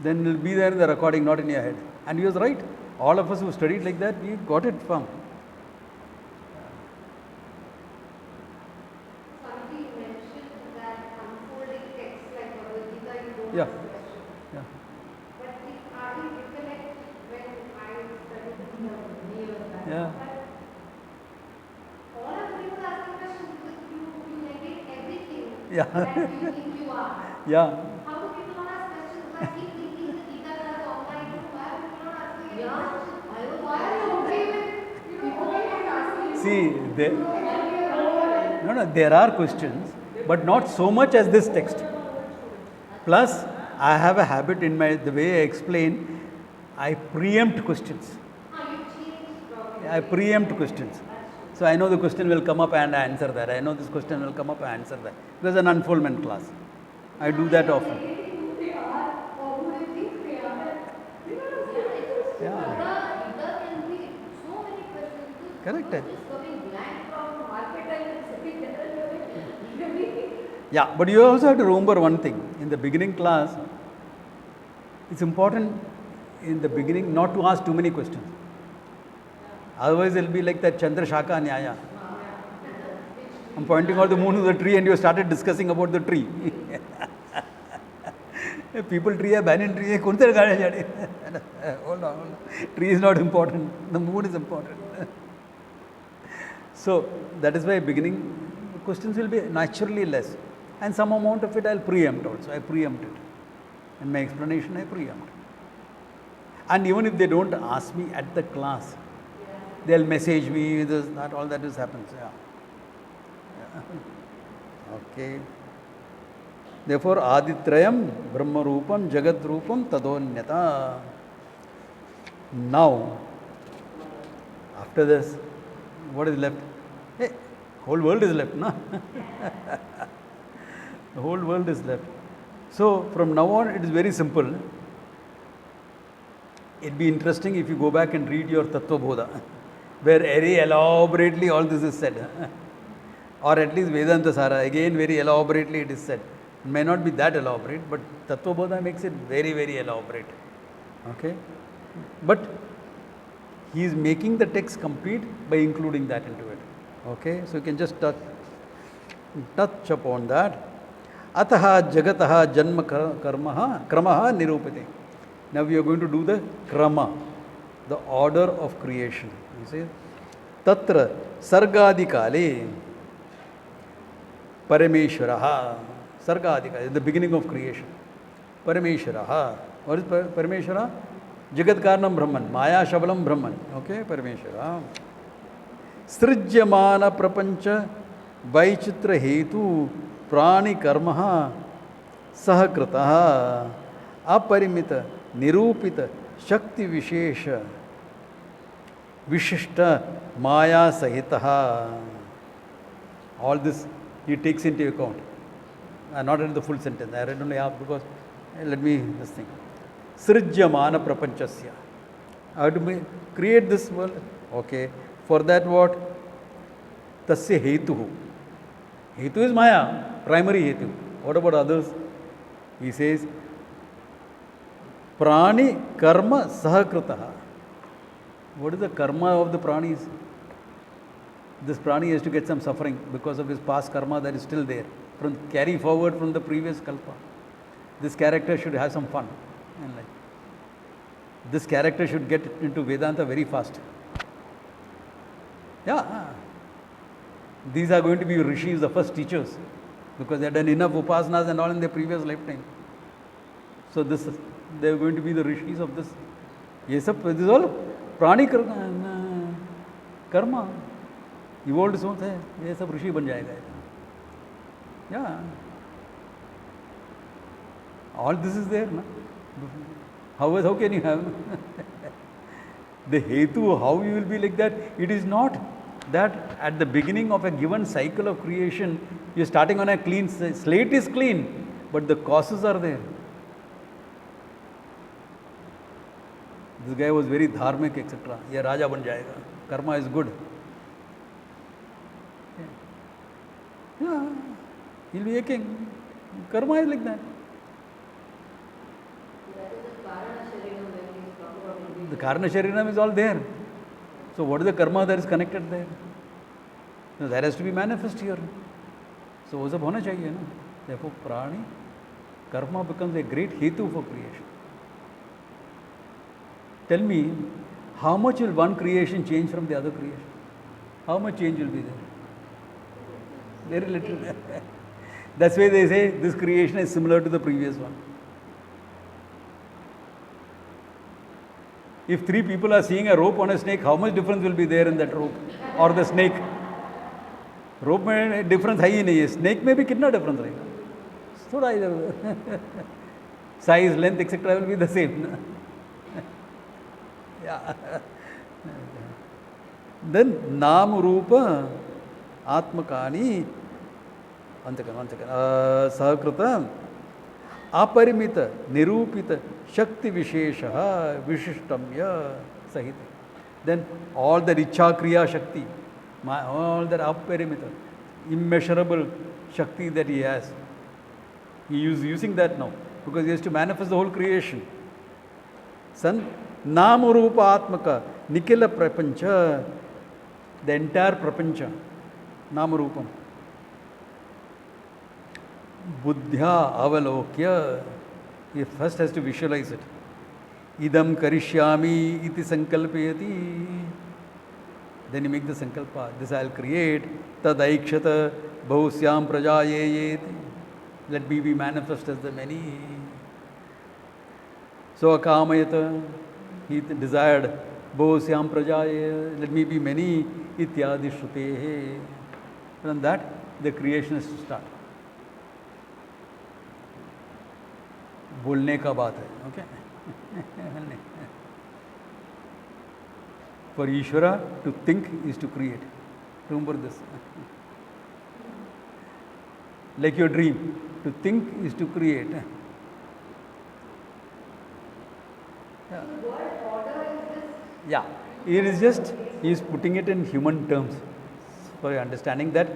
Then it will be there in the recording, not in your head. And he was right. All of us who studied like that, we got it from. Swamiji, you mentioned that unfolding text like Bhagavad Gita, you don't Yeah. ask questions. Yeah. But if I recollect when I studied the Gita many years back, Yeah. but all I'm doing is asking questions because you negate everything Yeah. that you think you are. Yeah. How do people not ask questions? If I keep thinking the Gita class online, why are people not asking any Yeah. questions? Why are you okay with people not asking? See, there are questions, but not so much as this text. Plus, I have a habit in the way I explain, I preempt questions. You changed from I preempt questions. So I know the question will come up and I answer that. I know this question will come up and answer that. There's an unfoldment class. I do that often. who they are or who they think they are. Yeah. Gita can be so many questions. Correct. Just coming blank from market and sitting there and really. Yeah, but you also have to remember one thing. In the beginning class, it's important in the beginning not to ask too many questions. Otherwise, it'll be like that Chandra Shaka Nyaya. I'm pointing out the moon to the tree and you started discussing about the tree. People tree है, banyan tree है, कौन से लगाने जा रहे? Hold on. Tree is not important. The moon is important. So that is why beginning questions will be naturally less. And some amount of it I'll preempt also. I preempt it. In my explanation, I preempt. And even if they don't ask me at the class, they'll message me, this, that, all that just happens. Yeah. Okay. Therefore, Aditrayam, Brahma Rupam, Jagat Rupam, Tadonyata. Now, after this, what is left? Hey, whole world is left, no? The whole world is left. So, from now on, it is very simple. It'd be interesting if you go back and read your Tattva Bodha, where very elaborately all this is said. Or at least Vedanta Sara, again very elaborately it is said. It may not be that elaborate, but Tattva Bodha makes it very, very elaborate. Okay? But he is making the text complete by including that into it. Okay? So you can just touch upon that. Ataha jagataha janma kramaha nirupate. Now we are going to do the krama, the order of creation. You see? Tatra sargadikale parameshwaraha. Sargadikale is the beginning of creation. Parameshwaraha. What is Parameshwara? Jagat Karnam Brahman. Maya Shabalam Brahman. Okay, Parameshwara. Srijyamana prapancha vaichitra hetu prani karmaha sahakrataha aparimita nirupita shakti vishesha vishishta maya sahitaha. All this he takes into account. I not read the full sentence. I read only half because let me this thing. Srijyamana prapanchasya. I have to create this world. Okay. For that what? Tasya hetuhu. Hetu is Maya, primary hetu. What about others? He says, Prani karma sahakritaha. What is the karma of the pranis? This prani has to get some suffering because of his past karma that is still there. Carry forward from the previous kalpa. This character should have some fun in life. This character should get into Vedanta very fast. Yeah. These are going to be rishis, the first teachers, because they have done enough upasanas and all in their previous lifetime. So they are going to be the rishis of this. This is all prani karma. Evolved souls hai. Ye sab rishi ban jayega. Yeah. All this is there, na? How can you have? The hetu, how you will be like that? It is not that at the beginning of a given cycle of creation, you are starting on a clean slate is clean, but the causes are there. This guy was very dharmic, etc. Ye Raja ban jayega. Karma is good. Yeah, he'll be a king. Karma is like that. The Karana Sharinam is all there. So what is the karma that is connected there? So that has to be manifest here. So वो सब होना चाहिए ना. Therefore prani, karma becomes a great hetu for creation. Tell me, how much will one creation change from the other creation? How much change will be there? Very little. That's why they say this creation is similar to the previous one. If three people are seeing a rope on a snake, how much difference will be there in that rope or the snake? Rope में difference है ही नहीं है. Snake में भी कितना difference रहेगा? थोड़ा इधर. Size, length, etc. will be the same. Yeah. Then Nam Rupa Atmakani Sahakrita Aparimita Nirupita Shakti Vishesha Vishishtamya Sahita. Then all the Icha Kriya Shakti, all that Aparimita, immeasurable Shakti that he has, he is using that now because he has to manifest the whole creation. Son, Nama Rupa Atmaka Nikila Prapancha, the entire Prapancha, Nama Rupam. Buddhya avalokya, he first has to visualize it. Idam karishyami iti sankalpayati. Then he makes the sankalpa. This I will create. Tad aikshata bahusyam prajayayeti. Let me be manifest as the many. So akamayata. he desired, Bosyam Prajaya, let me be many, ityadi shrutehe. From that, the creationists start. बोलने का बात है, okay? For Ishvara, to think is to create. Remember this. Like your dream, to think is to create. Yeah. Yeah, it is just, he is putting it in human terms for your understanding that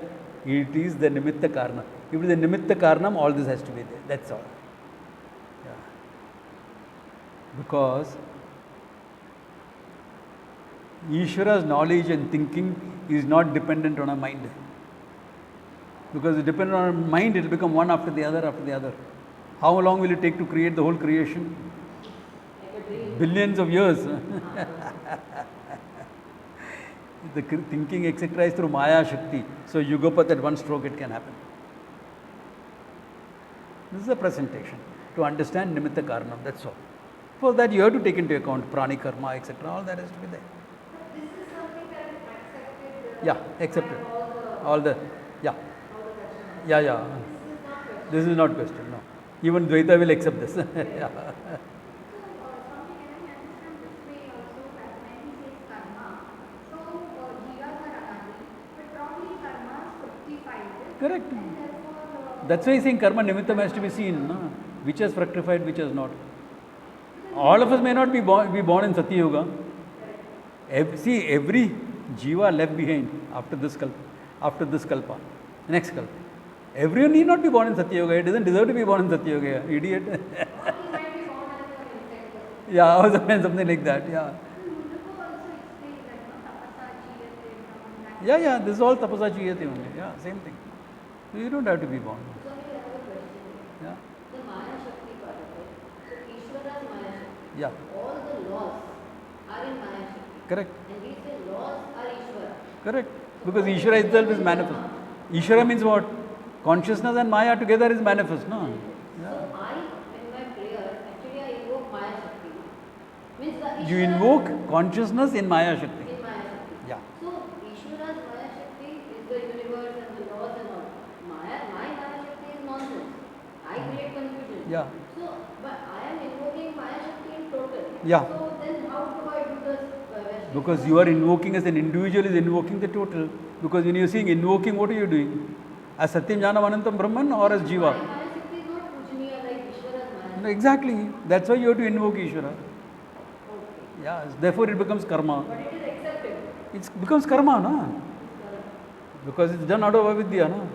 it is the nimitta karna. If it is the nimitta karanam, all this has to be there. That's all. Yeah. Because Ishvara's knowledge and thinking is not dependent on our mind. Because if dependent on our mind, it will become one after the other after the other. How long will it take to create the whole creation? Billions of years. The thinking etc. is through Maya Shakti. So Yugapat at one stroke it can happen. This is a presentation to understand Nimitta Karanam, that's all. For that you have to take into account Prani Karma etc. All that has to be there. This is something that is accepted. Yeah, accepted. By All the, yeah. all the Dakshinas. Yeah, yeah. This is not questioned. This is not question, no. Even Dvaita will accept this. Yeah. So, Swami, can I understand this way also that when he says karma, so jivas are anadi, but probably karma is fructified. Correct. And therefore, That's why he's saying karma nimittam has to be seen, no? Which has fructified, which has not. All of us may not be born in Satya Yuga. See, every jiva left behind after this kalpa, next kalpa. Everyone need not be born in Satya Yuga. It doesn't deserve to be born in Satya Yuga, idiot. or he might be born as an insect. Yeah, or something like that, yeah. Mudako also explains that, no? Tapasa jiyate from that. Yeah, yeah, this is all tapasa chiyate only. Yeah, same thing. So you don't have to be born. Swami, I have a question. Yeah, The Maya Shakti part of it. So Ishvara's Maya Shakti. yeah, All the laws are in Maya Shakti. correct, And we say laws are Ishvara. correct. Because Ishvara itself is manifest. Ishvara means what? Consciousness and Maya together is manifest, no? So I, in my prayer, actually I invoke Maya Shakti. Means the You Ishvara invoke consciousness in Maya Shakti. in Maya Shakti. Yeah, So Ishvara's Maya Shakti is the universe and the laws and all. My Maya Shakti is nonsense. I create confusion. yeah, So, but I am invoking Maya Shakti in total. Yeah. So then how do I do this? because you are invoking as an individual is invoking the total. Because when you are saying invoking, what are you doing? As Satyam Jnanam Anantam Brahman or as Jiva? My Maya Shakti is not Pujaniya like Ishvara's Maya No, Shakti. exactly. That's why you have to invoke Ishvara. Okay. Yeah, therefore it becomes karma. But it is accepted. It becomes karma, no? Because it's done out of avidya, no?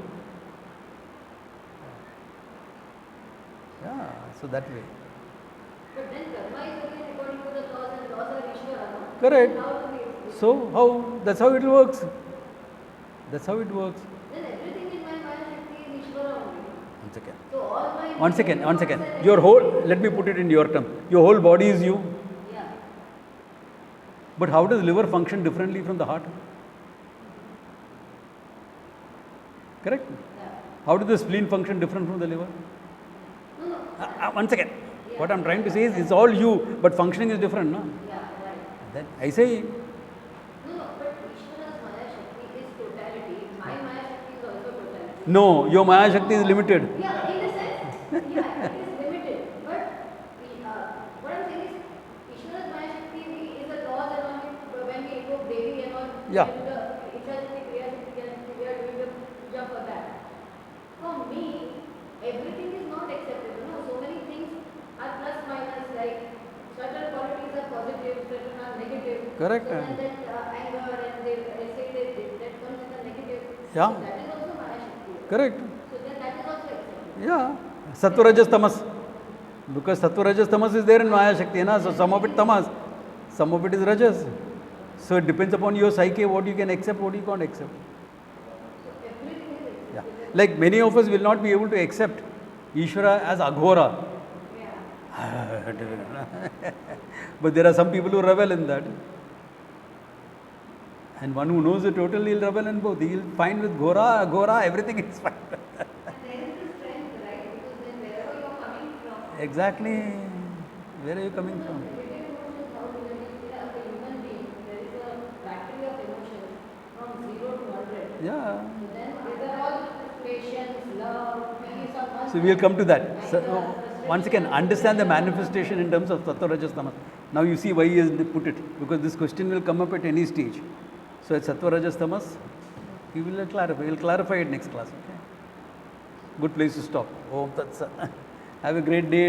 Yeah, so that way. But then karma is again according to the laws and laws are Ishvara, no? Correct. Then how do we? So how? That's how it works. That's how it works. Then everything in my Maya Shakti is Ishvara only. One second. So all my. One second, one second. Your whole, let me put it in your term. Your whole body is you. Yeah. But how does liver function differently from the heart? Correct? Yeah. How does the spleen function different from the liver? No, no. One second. What I'm trying to say is it's all you, but functioning is different, no? Yeah, right. Then I say, No, no, but Ishvara's Maya Shakti is totality. My Maya Shakti is also totality. no, your Maya Shakti is limited. Yeah, in a sense, yeah, it is limited. But what I'm saying is, Ishvara's Maya Shakti is a laws and all. When we invoke Devi and all, Yeah. we do the Isha Shakti, Kriya Shakti, Jnana Shakti, we are doing the puja for that. For me, everything is not acceptable. No, so many things are plus minus. Like certain qualities are positive, certain are negative. Correct. So then that anger and they say that comes in the negative. Yeah. So that is also Maya Shakti. Correct. So then that is also acceptable. Yeah. Sattva Rajas Tamas. Because Sattva Rajas Tamas is there in Maya Shakti, na? So some of it Tamas, some of it is Rajas. So it depends upon your psyche what you can accept, what you can't accept. So everything is Yeah. acceptable. Like many of us will not be able to accept Ishvara as Aghora. Yeah. But there are some people who revel in that. And one who knows the total, he'll revel in both. He'll find with Ghora, everything is fine. And there is the strength, right? Because then wherever you are coming from, Exactly. Where are you coming from? negative emotions, how do you from 0 to 100. Yeah. So then these are all patience, love, peace or much. So we will come to that. So, once again, understand the manifestation in terms of Sattva, Rajas, Tamas. Now you see why he has put it. Because this question will come up at any stage. So at Sattva, Rajas, Tamas, he will clarify. He will clarify it next class. Okay? Good place to stop. Om Tat Sat. Have a great day.